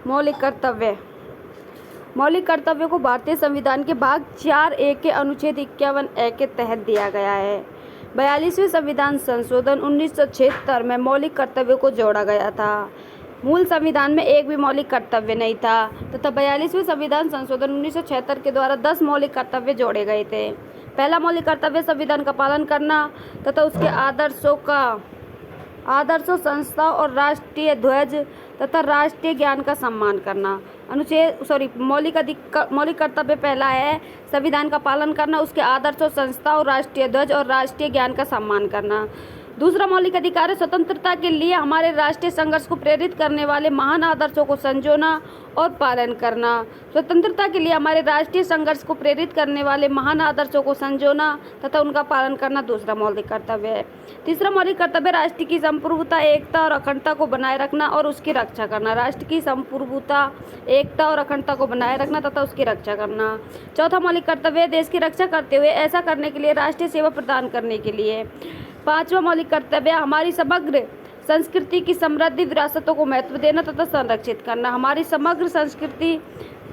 मौलिक कर्तव्य। मौलिक कर्तव्यों को भारतीय संविधान के भाग 4A के अनुच्छेद 51A के तहत दिया गया है। 42वें संविधान संशोधन 1976 में मौलिक कर्तव्यों को जोड़ा गया था। मूल संविधान में एक भी मौलिक कर्तव्य नहीं था तथा 42वें संविधान संशोधन 1976 के द्वारा 10 मौलिक कर्तव्य जोड़े गए थे। पहला मौलिक कर्तव्य संविधान का पालन करना तथा उसके आदर्शों, संस्थाओं और राष्ट्रीय ध्वज तथा राष्ट्रीय ज्ञान का सम्मान करना। मौलिक कर्तव्य पहला है संविधान का पालन करना, उसके आदर्शों, संस्थाओं, राष्ट्रीय ध्वज और राष्ट्रीय ज्ञान का सम्मान करना। दूसरा मौलिक अधिकार है स्वतंत्रता के लिए हमारे राष्ट्रीय संघर्ष को प्रेरित करने वाले महान आदर्शों को संजोना और पालन करना। स्वतंत्रता के लिए हमारे राष्ट्रीय संघर्ष को प्रेरित करने वाले महान आदर्शों को संजोना तथा उनका पालन करना दूसरा मौलिक कर्तव्य है। तीसरा मौलिक कर्तव्य राष्ट्र की संप्रभुता, एकता और अखंडता को बनाए रखना और उसकी रक्षा करना। राष्ट्र की संप्रभुता, एकता और अखंडता को बनाए रखना तथा उसकी रक्षा करना। चौथा मौलिक कर्तव्य है देश की रक्षा करते हुए ऐसा करने के लिए राष्ट्रीय सेवा प्रदान करने के लिए। पांचवा मौलिक कर्तव्य हमारी समग्र संस्कृति की समृद्धि विरासतों को महत्व देना तथा संरक्षित करना। हमारी समग्र संस्कृति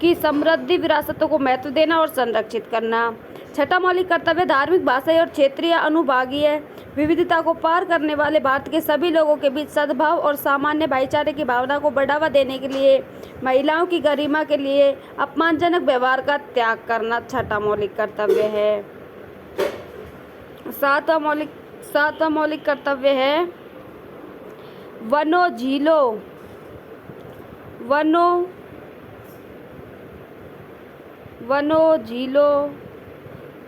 की समृद्धि विरासतों को महत्व देना और संरक्षित करना। छठा मौलिक कर्तव्य धार्मिक, भाषाई और क्षेत्रीय अनुभागीय विविधता को पार करने वाले भारत के सभी लोगों के बीच सद्भाव और सामान्य भाईचारे की भावना को बढ़ावा देने के लिए महिलाओं की गरिमा के लिए अपमानजनक व्यवहार का त्याग करना छठा मौलिक कर्तव्य है। सातवां मौलिक कर्तव्य है वनों, झीलों,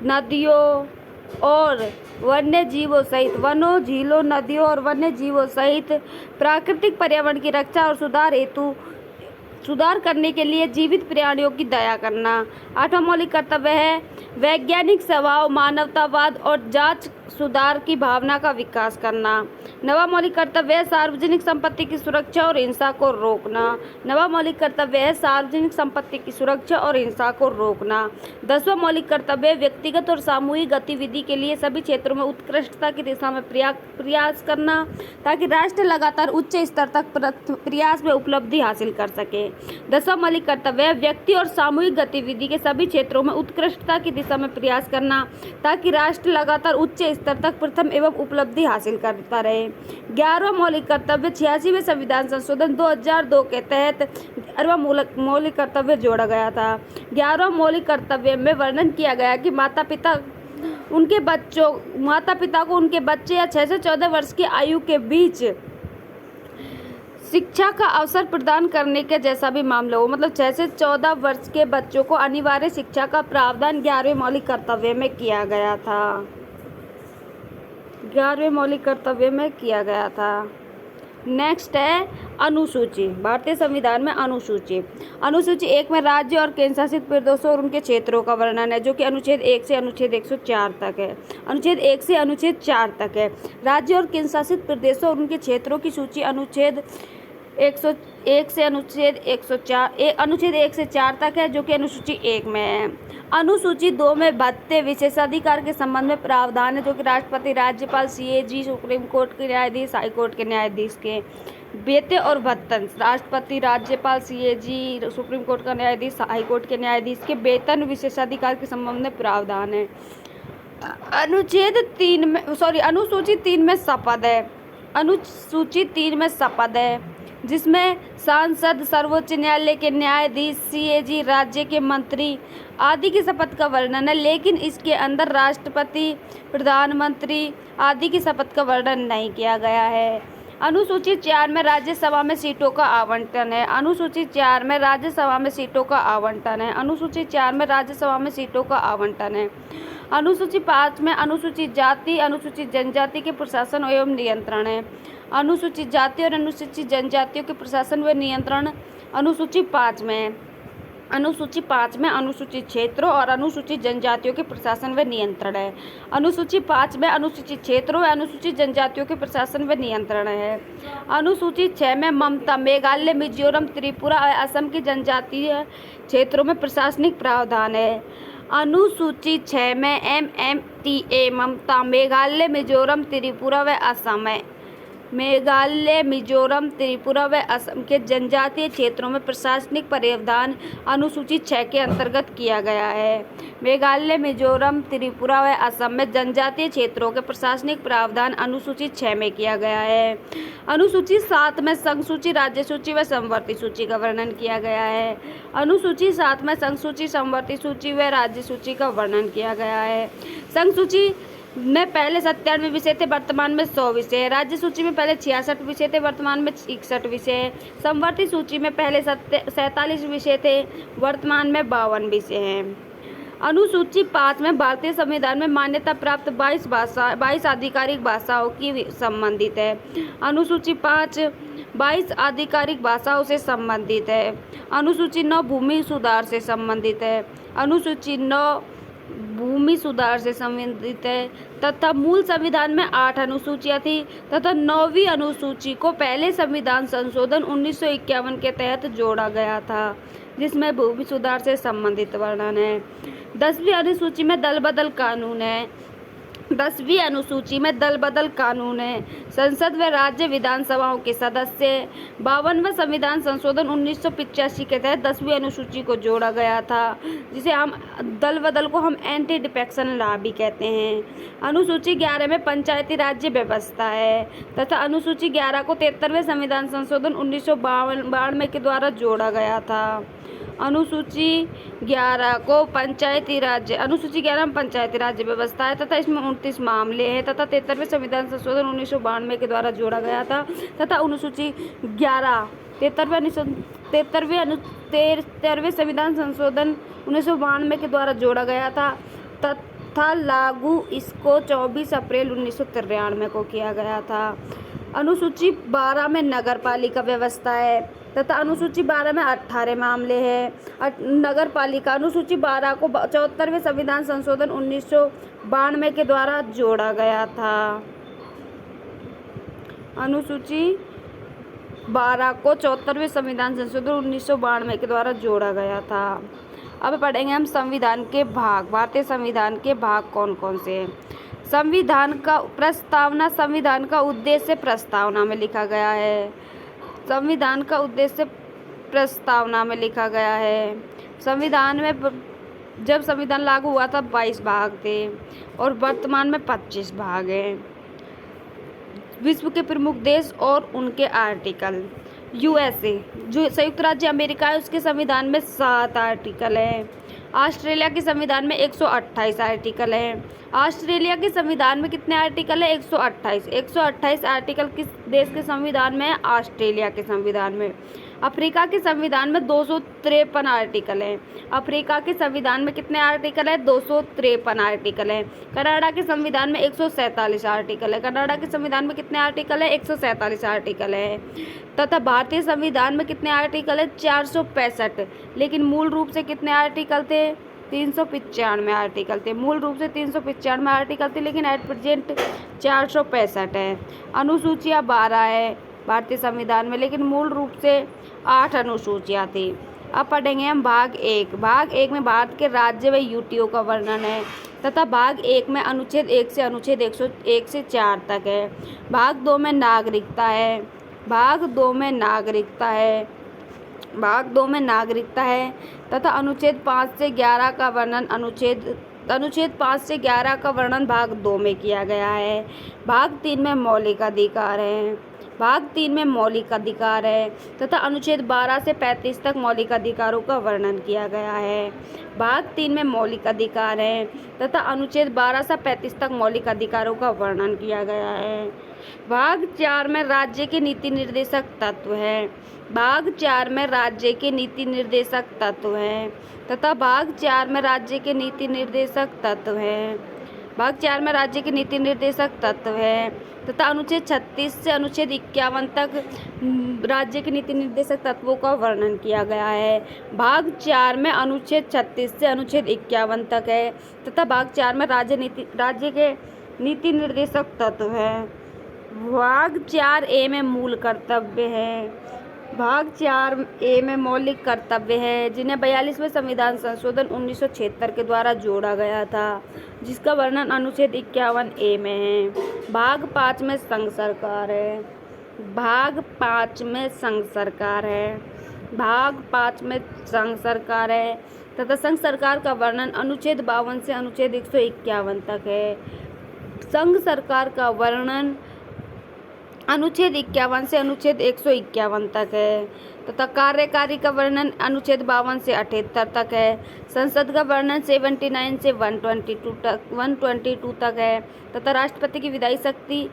नदियों और वन्य जीवों सहित प्राकृतिक पर्यावरण की रक्षा और सुधार करने के लिए जीवित प्राणियों की दया करना। आठवां मौलिक कर्तव्य है वैज्ञानिक स्वभाव, मानवतावाद और जांच सुधार की भावना का विकास करना। नवा मौलिक कर्तव्य है सार्वजनिक संपत्ति की सुरक्षा और हिंसा को रोकना। नवा मौलिक कर्तव्य है सार्वजनिक संपत्ति की सुरक्षा और हिंसा को रोकना। 10वां मौलिक कर्तव्य है व्यक्तिगत और सामूहिक गतिविधि के लिए सभी क्षेत्रों में उत्कृष्टता की दिशा में प्रयास करना ताकि राष्ट्र लगातार उच्च स्तर तक प्रयास में उपलब्धि हासिल कर सके। 10वां मौलिक कर्तव्य है व्यक्ति और सामूहिक गतिविधि के सभी क्षेत्रों में उत्कृष्टता की दिशा में प्रयास करना ताकि राष्ट्र लगातार उच्च स्तर तक प्रथम एवं उपलब्धि हासिल करता रहे। 11वां मौलिक कर्तव्य 86वें संविधान संशोधन 2002 के तहत 11वां मौलिक कर्तव्य जोड़ा गया था। 11वां मौलिक कर्तव्य में वर्णन किया गया कि माता पिता को उनके बच्चे या 6 से 14 वर्ष की आयु के बीच शिक्षा का अवसर प्रदान करने के जैसा भी मामला हो, मतलब 6 से 14 वर्ष के बच्चों को अनिवार्य शिक्षा का प्रावधान 11वें मौलिक कर्तव्य में किया गया था। 11वें मौलिक कर्तव्य में किया गया था। नेक्स्ट है अनुसूची। भारतीय संविधान में अनुसूची 1 में राज्य और केंद्र शासित प्रदेशों और उनके क्षेत्रों का वर्णन है जो कि अनुच्छेद 1 से अनुच्छेद 104 तक है। अनुच्छेद 1 से अनुच्छेद 4 तक है। राज्य और केंद्र शासित प्रदेशों और उनके क्षेत्रों की सूची अनुच्छेद 101 से अनुच्छेद 1 से 4 तक है जो कि अनुसूची 1 में है। अनुसूची 2 में भत्ते, विशेषाधिकार के संबंध में प्रावधान है जो कि राष्ट्रपति, राज्यपाल, सीएजी, सुप्रीम कोर्ट के न्यायाधीश, हाई कोर्ट के न्यायाधीश के वेतन और भत्तन। राष्ट्रपति, राज्यपाल, सीएजी, सुप्रीम कोर्ट का न्यायाधीश, हाई कोर्ट के न्यायाधीश के वेतन विशेषाधिकार के संबंध में प्रावधान है। अनुसूची 3 में शपथ है। अनुसूची 3 में शपथ है जिसमें सांसद, सर्वोच्च न्यायालय के न्यायाधीश, सीएजी, राज्य के मंत्री आदि की शपथ का वर्णन है, लेकिन इसके अंदर राष्ट्रपति, प्रधानमंत्री आदि की शपथ का वर्णन नहीं किया गया है। अनुसूची 4 में राज्यसभा में सीटों का आवंटन है। अनुसूची 4 में राज्यसभा में सीटों का आवंटन है। अनुसूची 4 में राज्यसभा में सीटों का आवंटन है। अनुसूची 5 में अनुसूचित जाति, अनुसूचित जनजाति के प्रशासन एवं नियंत्रण है। अनुसूचित जाति और अनुसूचित जनजातियों के प्रशासन व नियंत्रण अनुसूची 5 में है। अनुसूची 5 में अनुसूचित क्षेत्रों और अनुसूचित जनजातियों के प्रशासन व नियंत्रण है। अनुसूची 5 में अनुसूचित क्षेत्रों व अनुसूचित जनजातियों के प्रशासन व नियंत्रण है। अनुसूची 6 में ममता, मेघालय, मिजोरम, त्रिपुरा और असम के जनजातीय क्षेत्रों में प्रशासनिक प्रावधान है। अनुसूची 6 में MMTA, ममता, मेघालय, मिजोरम, त्रिपुरा व असम है। मेघालय, मिजोरम, त्रिपुरा व असम के जनजातीय क्षेत्रों में प्रशासनिक प्रावधान अनुसूची 6 के अंतर्गत किया गया है। मेघालय, मिजोरम, त्रिपुरा व असम में जनजातीय क्षेत्रों के प्रशासनिक प्रावधान अनुसूची 6 में किया गया है। अनुसूची 7 में संघ सूची, राज्य सूची व समवर्ती सूची का वर्णन किया गया है। अनुसूची 7 में संघ सूची, समवर्ती सूची व राज्य सूची का वर्णन किया गया है। संघ सूची में पहले 97 विषय थे, वर्तमान में 100 विषय है। राज्य सूची में पहले 66 विषय थे, वर्तमान में 61 विषय है। समवर्ती सूची में पहले 47 विषय थे, वर्तमान में 52 विषय हैं। अनुसूची 5 में भारतीय संविधान में मान्यता प्राप्त 22 आधिकारिक भाषाओं की संबंधित है। अनुसूची 5 22 आधिकारिक भाषाओं से संबंधित है। अनुसूची 9 भूमि सुधार से संबंधित है। अनुसूची 9 भूमि सुधार से संबंधित है तथा मूल संविधान में 8 अनुसूचियां थी तथा 9वीं अनुसूची को पहले संविधान संशोधन 1951 के तहत जोड़ा गया था, जिसमें भूमि सुधार से संबंधित वर्णन है। 10वीं अनुसूची में दल बदल कानून है। 10वीं अनुसूची में दल बदल कानून है। संसद व राज्य विधानसभाओं के सदस्य 52वां संविधान संशोधन 1985 के तहत 10वीं अनुसूची को जोड़ा गया था, जिसे हम दल बदल को हम एंटी डिफेक्शन लॉ भी कहते हैं। अनुसूची 11 में पंचायती राज्य व्यवस्था है तथा अनुसूची 11 को 73वें संविधान संशोधन 1992 के द्वारा जोड़ा गया था। अनुसूची 11 को पंचायती राज्य अनुसूची 11 में पंचायती राज्य व्यवस्था है तथा इसमें 29 मामले हैं तथा 73वें संविधान संशोधन 1992 के द्वारा जोड़ा गया था तथा अनुसूची 11 73वें संविधान संशोधन 1992 के द्वारा जोड़ा गया था तथा लागू इसको 24 अप्रैल 1993 को किया गया था। अनुसूची 12 में नगर पालिका व्यवस्था है तथा अनुसूची 12 में 18 मामले हैं। नगर पालिका अनुसूची 12 को 74वें संविधान संशोधन 1992 के द्वारा जोड़ा गया था। अनुसूची 12 को 74वें संविधान संशोधन 1992 के द्वारा जोड़ा गया था। अब पढ़ेंगे हम संविधान के भाग। भारतीय संविधान के भाग कौन कौन से हैं। संविधान का प्रस्तावना, संविधान का उद्देश्य प्रस्तावना में लिखा गया है। संविधान का उद्देश्य प्रस्तावना में लिखा गया है। संविधान में जब संविधान लागू हुआ था 22 भाग थे और वर्तमान में 25 भाग हैं। विश्व के प्रमुख देश और उनके आर्टिकल। यूएसए जो संयुक्त राज्य अमेरिका है, उसके संविधान में 7 आर्टिकल हैं। ऑस्ट्रेलिया के संविधान में 128 आर्टिकल हैं। ऑस्ट्रेलिया के संविधान में कितने आर्टिकल है? 128। 128 आर्टिकल किस देश के संविधान में है? ऑस्ट्रेलिया के संविधान में। अफ्रीका के संविधान में 253 आर्टिकल हैं। अफ्रीका के संविधान में कितने आर्टिकल है? 253 आर्टिकल हैं। कनाडा के संविधान में 147 आर्टिकल है। कनाडा के संविधान में कितने आर्टिकल है? 147 आर्टिकल है। तथा भारतीय संविधान में कितने आर्टिकल है? 465। लेकिन मूल रूप से कितने आर्टिकल थे? 395 आर्टिकल थे। मूल रूप से 395 आर्टिकल थे, लेकिन एट प्रेजेंट 465 है। अनुसूचियाँ 12 है भारतीय संविधान में, लेकिन मूल रूप से 8 अनुसूचियाँ थी। अब पढ़ेंगे हम भाग 1। भाग 1 में भारत के राज्य व यूटियों का वर्णन है तथा भाग 1 में अनुच्छेद 1 से अनुच्छेद 101 से 4 तक है। भाग 2 में नागरिकता है। भाग 2 में नागरिकता है। भाग 2 में नागरिकता है तथा अनुच्छेद 5 से 11 का वर्णन अनुच्छेद 5 से 11 का वर्णन भाग 2 में किया गया है। भाग 3 में मौलिक अधिकार है। भाग 3 में मौलिक अधिकार है तथा अनुच्छेद 12 से 35 तक मौलिक अधिकारों का वर्णन किया गया है। भाग 3 में मौलिक अधिकार है तथा अनुच्छेद 12 से 35 तक मौलिक अधिकारों का वर्णन किया गया है। भाग 4 में राज्य के नीति निर्देशक तत्व है। भाग 4 में राज्य के नीति निर्देशक तत्व हैं तथा भाग 4 में राज्य के नीति निर्देशक तत्व हैं। भाग 4 में राज्य के नीति निर्देशक तत्व है तथा अनुच्छेद 36 से अनुच्छेद 51 तक राज्य के नीति निर्देशक तत्वों का वर्णन किया गया है। भाग 4 में अनुच्छेद 36 से अनुच्छेद 51 तक है तथा भाग 4 में राज्य के नीति निर्देशक तत्व है। भाग 4A में मूल कर्तव्य है। भाग 4A में मौलिक कर्तव्य है जिन्हें 42वें संविधान संशोधन 1976 के द्वारा जोड़ा गया था, जिसका वर्णन अनुच्छेद 51A में है। भाग 5 में संघ सरकार है। भाग 5 में संघ सरकार है। भाग 5 में संघ सरकार है तथा संघ सरकार का वर्णन अनुच्छेद 52 से अनुच्छेद 151 तक है। संघ सरकार का वर्णन अनुच्छेद 51 से अनुच्छेद 151 तक है तथा कार्यकारी का वर्णन अनुच्छेद 52 से 78 तक है। संसद का वर्णन 79 से 122 तक है तथा राष्ट्रपति की विधायी शक्ति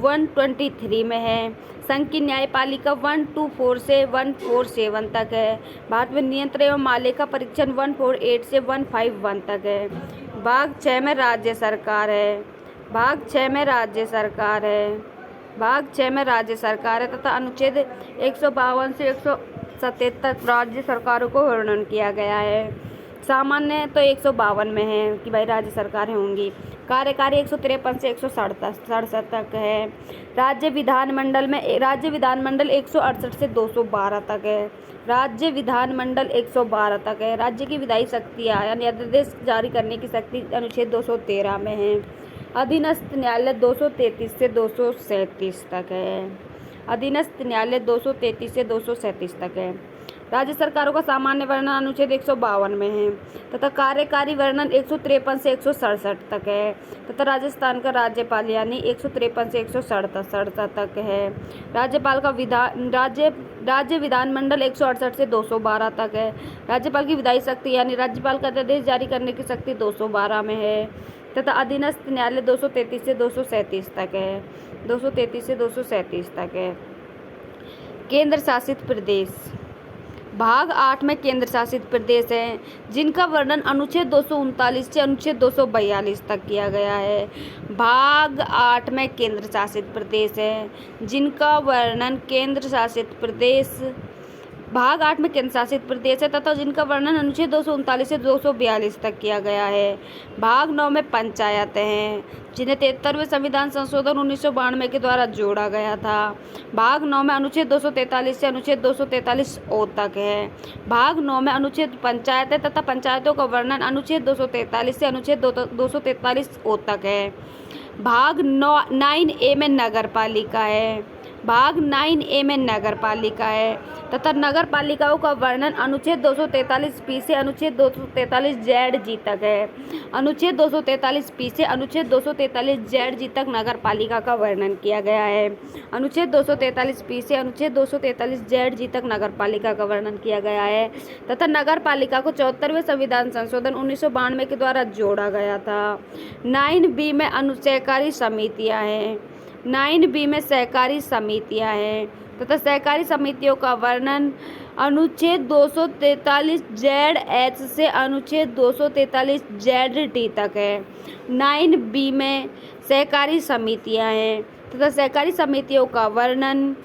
123 में है। संघ की न्यायपालिका 124 से 147 तक है। भारत में नियंत्रण एवं मालिका परीक्षण 148 से 151 तक है। भाग 6 में राज्य सरकार है। भाग 6 में राज्य सरकार है। भाग 6 में राज्य सरकार है तथा अनुच्छेद 152 से 177 तक राज्य सरकारों को वर्णन किया गया है। सामान्य तो 152 में है कि भाई राज्य सरकारें होंगी। कार्यकारी 153 से 167 तक है। राज्य विधानमंडल 168 से 212 तक है। राज्य विधानमंडल 112 तक है। राज्य की विधायी शक्तियाँ यानी अध्यादेश जारी करने की शक्ति अनुच्छेद 213 में है। अधीनस्थ न्यायालय 233 से 237 तक है। अधीनस्थ न्यायालय 233 से 237 तक है। राज्य सरकारों का सामान्य वर्णन अनुच्छेद 152 में है तथा कार्यकारी वर्णन 153 से 167 तक है तथा राजस्थान का राज्यपाल यानी 153 से 167 तक है। राज्यपाल का राज्य विधानमंडल 168 से 212 तक है। राज्यपाल की विधायी शक्ति यानी राज्यपाल का अध्यादेश जारी करने की शक्ति 212 में है तथा अधीनस्थ न्यायालय 233 से 237 तक है। 233 से 237 तक है। केंद्र शासित प्रदेश। भाग 8 में केंद्र शासित प्रदेश हैं जिनका वर्णन अनुच्छेद 239 से अनुच्छेद 242 तक किया गया है। भाग 8 में केंद्र शासित प्रदेश हैं जिनका वर्णन भाग 8 में केंद्र शासित प्रदेश है तथा जिनका वर्णन अनुच्छेद 239 से 242 तक किया गया है। भाग 9 में पंचायतें हैं जिन्हें 73वें संविधान संशोधन 1992 के द्वारा जोड़ा गया था। भाग 9 में अनुच्छेद 243 से अनुच्छेद 243 ओ तक है। भाग 9 में अनुच्छेद पंचायतें तथा पंचायतों का वर्णन अनुच्छेद 243 से अनुच्छेद 243 ओ तक है। भाग 9A में नगर पालिका है। भाग 9A में नगर पालिका है तथा नगर पालिकाओं का वर्णन अनुच्छेद 243 से अनुच्छेद 243 ZG तक है। अनुच्छेद 243 से अनुच्छेद 243 ZG तक नगर पालिका का वर्णन किया गया है। अनुच्छेद 243 से अनुच्छेद 243 ZG तक नगर पालिका का वर्णन किया गया है तथा नगर पालिका को 74वें संविधान संशोधन 1992 के द्वारा जोड़ा गया था। 9B में सहकारी समितियाँ हैं। 9B में सहकारी समितियाँ हैं तथा सहकारी समितियों का वर्णन अनुच्छेद 243 ZH से अनुच्छेद 243 ZT तक है। 9B में सहकारी समितियाँ हैं तथा सहकारी समितियों का वर्णन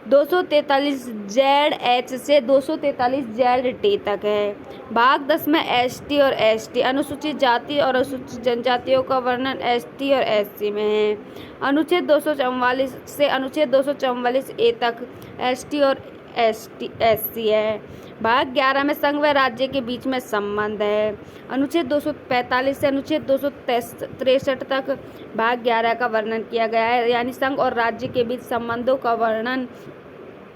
243 ZH से 243 ZT तक है। भाग 10 में ST और ST अनुसूचित जाति और अनुसूचित जनजातियों का वर्णन ST और SC में है। अनुच्छेद 244 से अनुच्छेद 244 A तक ST और SC है। भाग 11 में संघ व राज्य के बीच में संबंध है। अनुच्छेद 245 से अनुच्छेद 263 तक भाग 11 का वर्णन किया गया है यानी संघ और राज्य के बीच संबंधों का वर्णन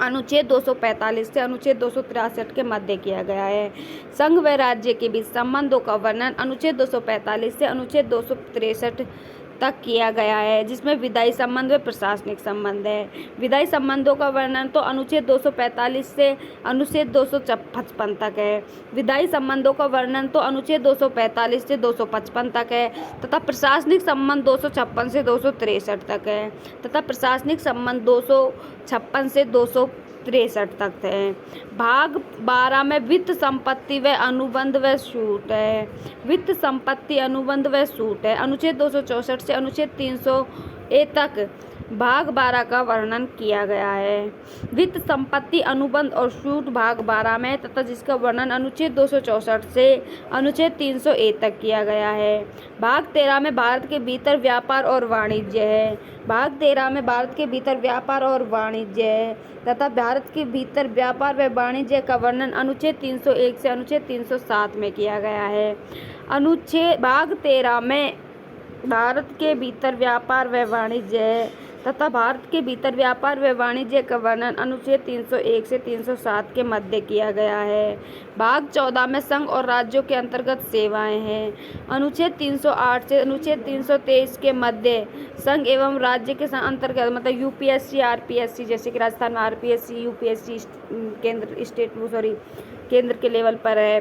अनुच्छेद 245 से अनुच्छेद 263 के मध्य किया गया है। संघ व राज्य के बीच संबंधों का वर्णन अनुच्छेद 245 से अनुच्छेद 263 तक किया गया है जिसमें विधायी संबंध व प्रशासनिक संबंध है। विधायी संबंधों का वर्णन तो अनुच्छेद 245 से अनुच्छेद 255 तक है। विधायी संबंधों का वर्णन तो अनुच्छेद 245 से 255 तक है तथा प्रशासनिक संबंध 256 से 263 तक है तथा प्रशासनिक संबंध 256 से 263 तक है। भाग 12 में वित्त संपत्ति व अनुबंध व छूट है। वित्त संपत्ति अनुबंध व छूट है। अनुच्छेद 264 से अनुच्छेद 300A तक भाग 12 का वर्णन किया गया है। वित्त संपत्ति अनुबंध और छूट भाग 12 में तथा जिसका वर्णन अनुच्छेद 264 से अनुच्छेद 300A तक किया गया है। भाग 13 में भारत के भीतर व्यापार और वाणिज्य है। भाग 13 में भारत के भीतर व्यापार और वाणिज्य है तथा भारत के भीतर व्यापार व वाणिज्य का वर्णन अनुच्छेद 301 से अनुच्छेद 307 में किया गया है। भाग 13 में भारत के भीतर व्यापार व वाणिज्य है तथा भारत के भीतर व्यापार व वाणिज्य का वर्णन अनुच्छेद 301 से 307 के मध्य किया गया है। भाग 14 में संघ और राज्यों के अंतर्गत सेवाएं हैं। अनुच्छेद 308 से अनुच्छेद 323 के मध्य संघ एवं राज्य के अंतर्गत मतलब यूपीएससी, आरपीएससी, जैसे कि राजस्थान में आरपीएससी, यूपीएससी केंद्र के लेवल पर है।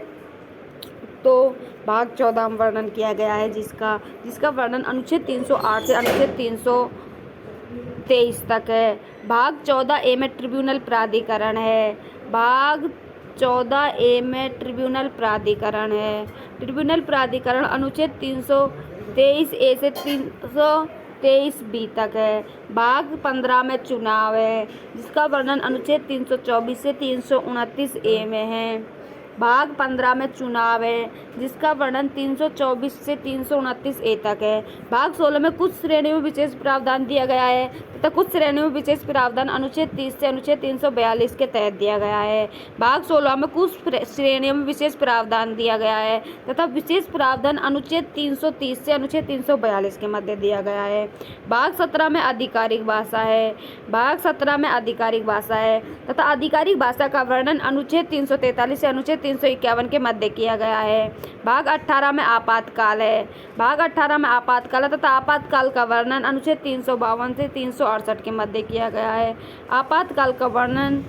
तो भाग 14 में वर्णन किया गया है जिसका वर्णन अनुच्छेद 308 से अनुच्छेद 323 तक है। भाग 14A में ट्रिब्यूनल प्राधिकरण है। भाग 14A में ट्रिब्यूनल प्राधिकरण है। ट्रिब्यूनल प्राधिकरण अनुच्छेद 323A से 323B तक है। भाग 15 में चुनाव है जिसका वर्णन अनुच्छेद 324 से 329A में है। भाग 15 में चुनाव है जिसका वर्णन 324 से 329A तक है। भाग 16 में कुछ श्रेणियों में विशेष प्रावधान दिया गया है तथा कुछ श्रेणियों में विशेष प्रावधान अनुच्छेद 30 से अनुच्छेद 342 के तहत दिया गया है। भाग 16 में कुछ श्रेणियों में विशेष प्रावधान दिया गया है तथा विशेष प्रावधान अनुच्छेद 330 से अनुच्छेद 342 के मध्य दिया गया है। भाग 17 में आधिकारिक भाषा है। भाग 17 में आधिकारिक भाषा है तथा आधिकारिक भाषा का वर्णन अनुच्छेद 343 से अनुच्छेद 351 के मध्य किया गया है। भाग 18 में आपातकाल है। भाग 18 में आपातकाल तथा आपातकाल का वर्णन अनुच्छेद 352 से 368 के मध्य किया गया है। आपातकाल का वर्णन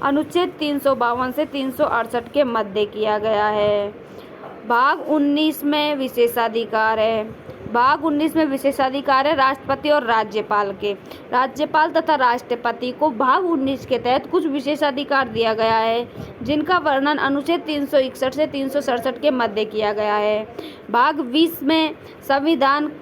अनुच्छेद 352 से 368 के मध्य किया गया है। भाग 19 में विशेषाधिकार है। भाग 19 में विशेषाधिकार है राष्ट्रपति और राज्यपाल के। राज्यपाल तथा राष्ट्रपति को भाग 19 के तहत कुछ विशेषाधिकार दिया गया है जिनका वर्णन अनुच्छेद 361 से 367 के मध्य किया गया है। भाग 20 में संविधान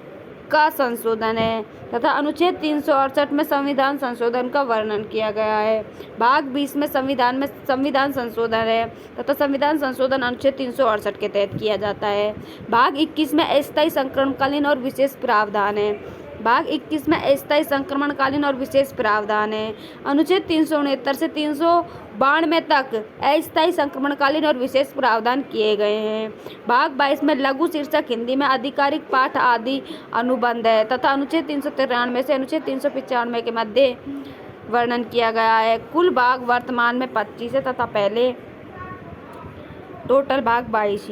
का संशोधन है तथा अनुच्छेद 368 में संविधान संशोधन का वर्णन किया गया है। भाग 20 में संविधान संशोधन है तथा संविधान संशोधन अनुच्छेद 368 के तहत किया जाता है। भाग 21 में अस्थायी संक्रमणकालीन और विशेष प्रावधान है। भाग 21 में अस्थायी संक्रमणकालीन और विशेष प्रावधान है। अनुच्छेद 369 से 392 तक अस्थायी संक्रमणकालीन और विशेष प्रावधान किए गए हैं। भाग 22 में लघु शीर्षक हिंदी में आधिकारिक पाठ आदि अनुबंध है तथा अनुच्छेद 393 से अनुच्छेद 395 के मध्य वर्णन किया गया है। कुल भाग वर्तमान में 25 है तथा पहले टोटल भाग 22 ही।